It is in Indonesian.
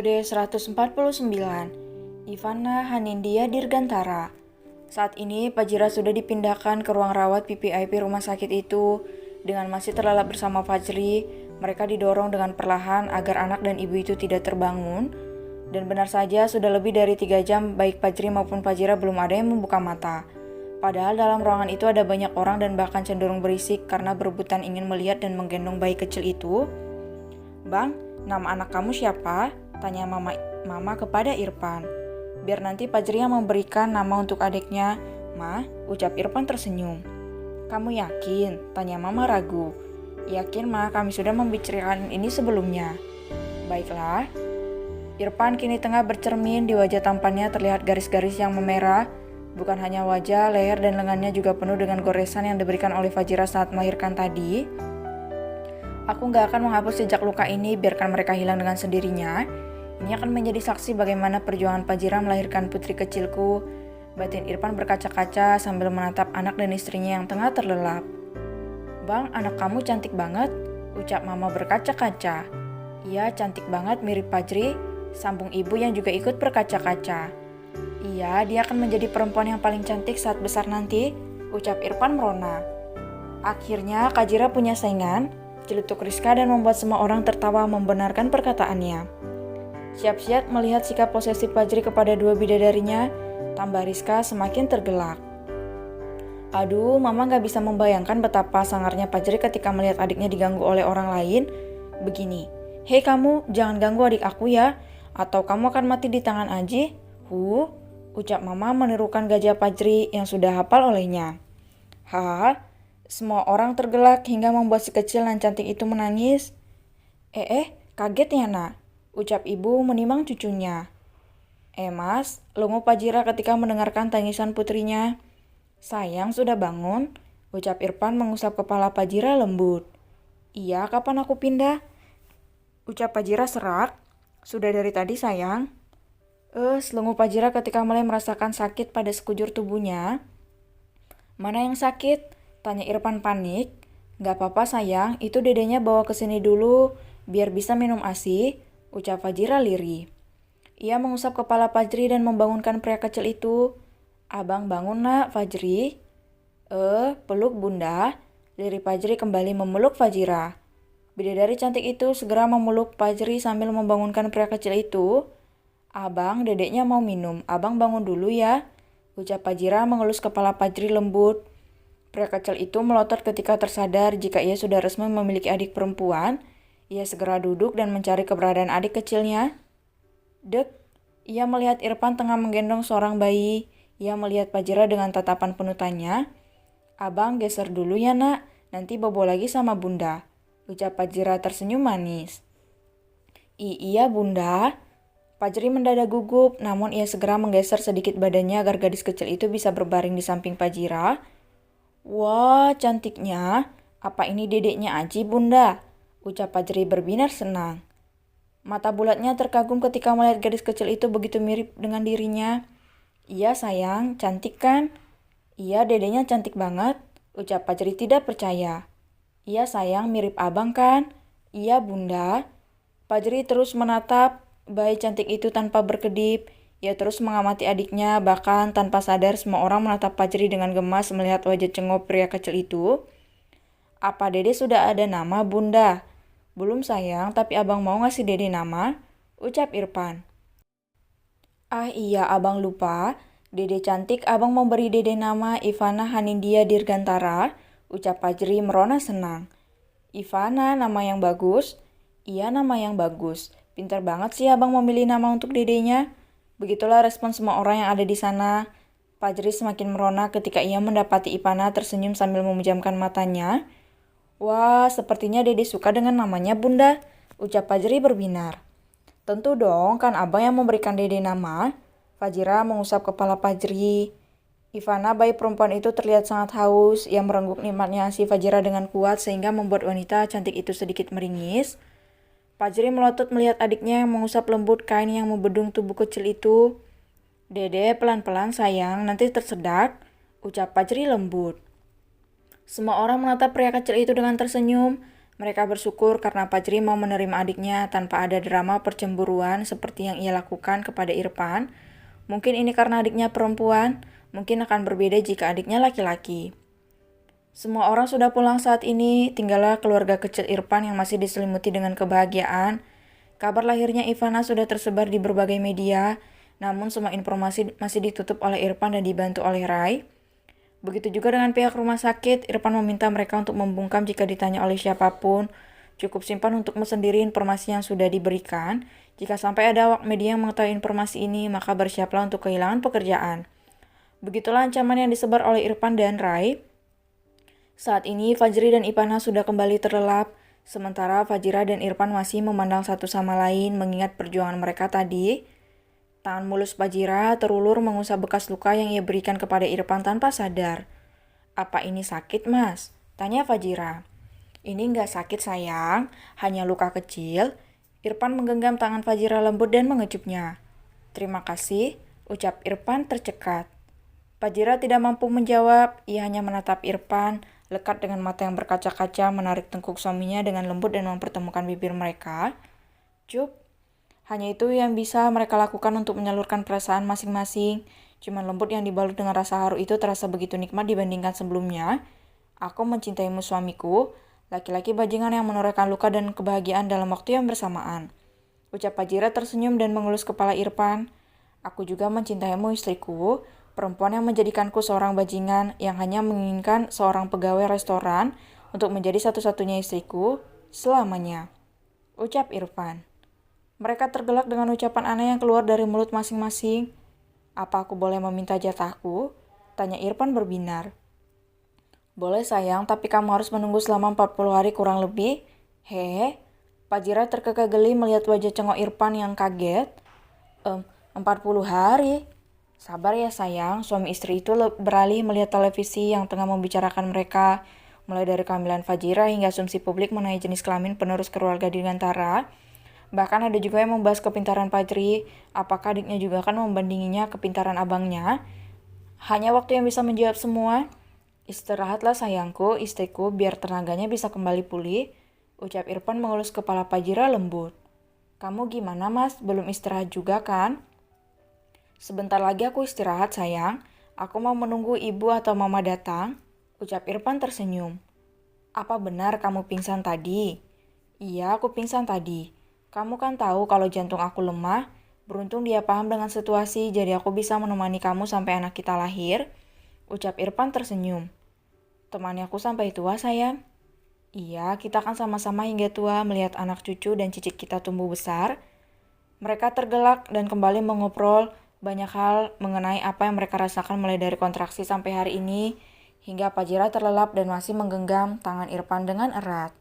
Episode 149, Ivana Hanindya Dirgantara. Saat ini Fajira sudah dipindahkan ke ruang rawat PPIP rumah sakit itu. Dengan masih terlelap bersama Fajri, mereka didorong dengan perlahan agar anak dan ibu itu tidak terbangun. Dan benar saja sudah lebih dari 3 jam baik Fajri maupun Fajira belum ada yang membuka mata. Padahal dalam ruangan itu ada banyak orang dan bahkan cenderung berisik karena berebutan ingin melihat dan menggendong bayi kecil itu. "Bang, nama anak kamu siapa?" tanya mama kepada Irfan. "Biar nanti Fajri yang memberikan nama untuk adiknya, Ma," ucap Irfan tersenyum. "Kamu yakin?" tanya mama ragu. "Yakin, Ma, kami sudah membicarakan ini sebelumnya." "Baiklah." Irfan kini tengah bercermin, di wajah tampannya terlihat garis-garis yang memerah. Bukan hanya wajah, leher dan lengannya juga penuh dengan goresan yang diberikan oleh Fajira saat melahirkan tadi. "Aku gak akan menghapus jejak luka ini, biarkan mereka hilang dengan sendirinya. Ini akan menjadi saksi bagaimana perjuangan Fajira melahirkan putri kecilku," batin Irfan berkaca-kaca sambil menatap anak dan istrinya yang tengah terlelap. "Bang, anak kamu cantik banget," ucap mama berkaca-kaca. "Iya, cantik banget, mirip Fajri," sambung ibu yang juga ikut berkaca-kaca. "Iya, dia akan menjadi perempuan yang paling cantik saat besar nanti," ucap Irfan merona. "Akhirnya Fajira punya saingan," celetuk Rizka dan membuat semua orang tertawa membenarkan perkataannya. Siap-siap melihat sikap posesif Fajri kepada dua bidadarinya, tambah Rizka semakin tergelak. "Aduh, mama gak bisa membayangkan betapa sangarnya Fajri ketika melihat adiknya diganggu oleh orang lain. Begini, hei kamu, jangan ganggu adik aku ya, atau kamu akan mati di tangan Aji." Ucap mama menirukan gajah Fajri yang sudah hafal olehnya. Semua orang tergelak hingga membuat si kecil dan cantik itu menangis. Kaget ya nak?" ucap ibu menimang cucunya. Mas," lenguh Fajira ketika mendengarkan tangisan putrinya. "Sayang, sudah bangun?" ucap Irfan mengusap kepala Fajira lembut. "Iya, kapan aku pindah?" ucap Fajira serak. "Sudah dari tadi sayang." Lenguh Fajira ketika mulai merasakan sakit pada sekujur tubuhnya. "Mana yang sakit?" tanya Irfan panik. "Gak apa-apa sayang, itu dedenya bawa ke sini dulu, biar bisa minum ASI," ucap Fajira lirih. Ia mengusap kepala Fajri dan membangunkan pria kecil itu. "Abang bangun nak, Fajri." Peluk bunda." Lirih Fajri kembali memeluk Fajira. Bidadari cantik itu segera memeluk Fajri sambil membangunkan pria kecil itu. "Abang, dedeknya mau minum, abang bangun dulu ya," ucap Fajira mengelus kepala Fajri lembut. Pria kecil itu melotot ketika tersadar jika ia sudah resmi memiliki adik perempuan. Ia segera duduk dan mencari keberadaan adik kecilnya. Ia melihat Irfan tengah menggendong seorang bayi. Ia melihat Fajira dengan tatapan penuh tanya. "Abang geser dulu ya nak, nanti bobo lagi sama bunda," ucap Fajira tersenyum manis. Iya bunda." Fajri mendadak gugup, namun ia segera menggeser sedikit badannya agar gadis kecil itu bisa berbaring di samping Fajira. "Wah, cantiknya. Apa ini dedeknya Aji bunda?" ucap Fajri berbinar senang. Mata bulatnya terkagum ketika melihat gadis kecil itu begitu mirip dengan dirinya. "Iya sayang, cantik kan?" "Iya, dedenya cantik banget," ucap Fajri tidak percaya. "Iya sayang, mirip abang kan?" "Iya bunda." Fajri terus menatap bayi cantik itu tanpa berkedip. Ia terus mengamati adiknya, bahkan tanpa sadar semua orang menatap Fajri dengan gemas melihat wajah cengok pria kecil itu. "Apa dede sudah ada nama bunda?" "Belum sayang, tapi abang mau ngasih dede nama," ucap Irfan. Iya, abang lupa. Dede cantik, abang mau beri dede nama Ivana Hanindya Dirgantara," ucap Fajri merona senang. "Ivana, nama yang bagus." "Iya, nama yang bagus. Pintar banget sih abang memilih nama untuk dedenya." Begitulah respon semua orang yang ada di sana. Fajri semakin merona ketika ia mendapati Ivana tersenyum sambil memejamkan matanya. "Wah, sepertinya dede suka dengan namanya bunda," ucap Fajri berbinar. "Tentu dong, kan abang yang memberikan dede nama." Fajira mengusap kepala Fajri. Ivana, bayi perempuan itu terlihat sangat haus. Ia merengguk nikmatnya ASI Fajira dengan kuat sehingga membuat wanita cantik itu sedikit meringis. Fajri melotot melihat adiknya yang mengusap lembut kain yang membedung tubuh kecil itu. "Dede, pelan-pelan sayang, nanti tersedak," ucap Fajri lembut. Semua orang menatap pria kecil itu dengan tersenyum. Mereka bersyukur karena Fajri mau menerima adiknya tanpa ada drama percemburuan seperti yang ia lakukan kepada Irfan. Mungkin ini karena adiknya perempuan, mungkin akan berbeda jika adiknya laki-laki. Semua orang sudah pulang saat ini, tinggallah keluarga kecil Irfan yang masih diselimuti dengan kebahagiaan. Kabar lahirnya Ivana sudah tersebar di berbagai media, namun semua informasi masih ditutup oleh Irfan dan dibantu oleh Rai. Begitu juga dengan pihak rumah sakit, Irfan meminta mereka untuk membungkam jika ditanya oleh siapapun. Cukup simpan untukmu sendiri informasi yang sudah diberikan. Jika sampai ada awak media yang mengetahui informasi ini, maka bersiaplah untuk kehilangan pekerjaan. Begitulah ancaman yang disebar oleh Irfan dan Rai. Saat ini Fajri dan Ivana sudah kembali terlelap, sementara Fajira dan Irfan masih memandang satu sama lain mengingat perjuangan mereka tadi. Tangan mulus Fajira terulur mengusap bekas luka yang ia berikan kepada Irfan tanpa sadar. "Apa ini sakit, Mas?" tanya Fajira. "Ini nggak sakit, sayang. Hanya luka kecil." Irfan menggenggam tangan Fajira lembut dan mengecupnya. "Terima kasih," ucap Irfan tercekat. Fajira tidak mampu menjawab, ia hanya menatap Irfan, lekat dengan mata yang berkaca-kaca menarik tengkuk suaminya dengan lembut dan mempertemukan bibir mereka. "Cup." Hanya itu yang bisa mereka lakukan untuk menyalurkan perasaan masing-masing. Cuman lembut yang dibalut dengan rasa haru itu terasa begitu nikmat dibandingkan sebelumnya. "Aku mencintaimu suamiku," laki-laki bajingan yang menorehkan luka dan kebahagiaan dalam waktu yang bersamaan. Ucap Fajira tersenyum dan mengelus kepala Irfan. "Aku juga mencintaimu istriku, perempuan yang menjadikanku seorang bajingan yang hanya menginginkan seorang pegawai restoran untuk menjadi satu-satunya istriku selamanya," ucap Irfan. Mereka tergelak dengan ucapan aneh yang keluar dari mulut masing-masing. "Apa aku boleh meminta jatahku?" tanya Irfan berbinar. "Boleh sayang, tapi kamu harus menunggu selama 40 hari kurang lebih." "Hehe." Fajira terkekeh geli melihat wajah cengok Irfan yang kaget. 40 hari? Sabar ya sayang, suami istri itu beralih melihat televisi yang tengah membicarakan mereka. Mulai dari kehamilan Fajira hingga asumsi publik mengenai jenis kelamin penerus keluarga dirgantara. Bahkan ada juga yang membahas kepintaran Fajri, apakah adiknya juga akan membandinginya kepintaran abangnya. Hanya waktu yang bisa menjawab semua. "Istirahatlah sayangku, istriku, biar tenaganya bisa kembali pulih," ucap Irfan mengelus kepala Fajira lembut. "Kamu gimana mas, belum istirahat juga kan?" "Sebentar lagi aku istirahat sayang, aku mau menunggu ibu atau mama datang," ucap Irfan tersenyum. "Apa benar kamu pingsan tadi?" "Iya, aku pingsan tadi. Kamu kan tahu kalau jantung aku lemah. Beruntung dia paham dengan situasi, jadi aku bisa menemani kamu sampai anak kita lahir," ucap Irfan tersenyum. "Temani aku sampai tua, sayang?" "Iya, kita kan sama-sama hingga tua melihat anak cucu dan cicit kita tumbuh besar." Mereka tergelak dan kembali mengobrol banyak hal mengenai apa yang mereka rasakan mulai dari kontraksi sampai hari ini, hingga Fajira terlelap dan masih menggenggam tangan Irfan dengan erat.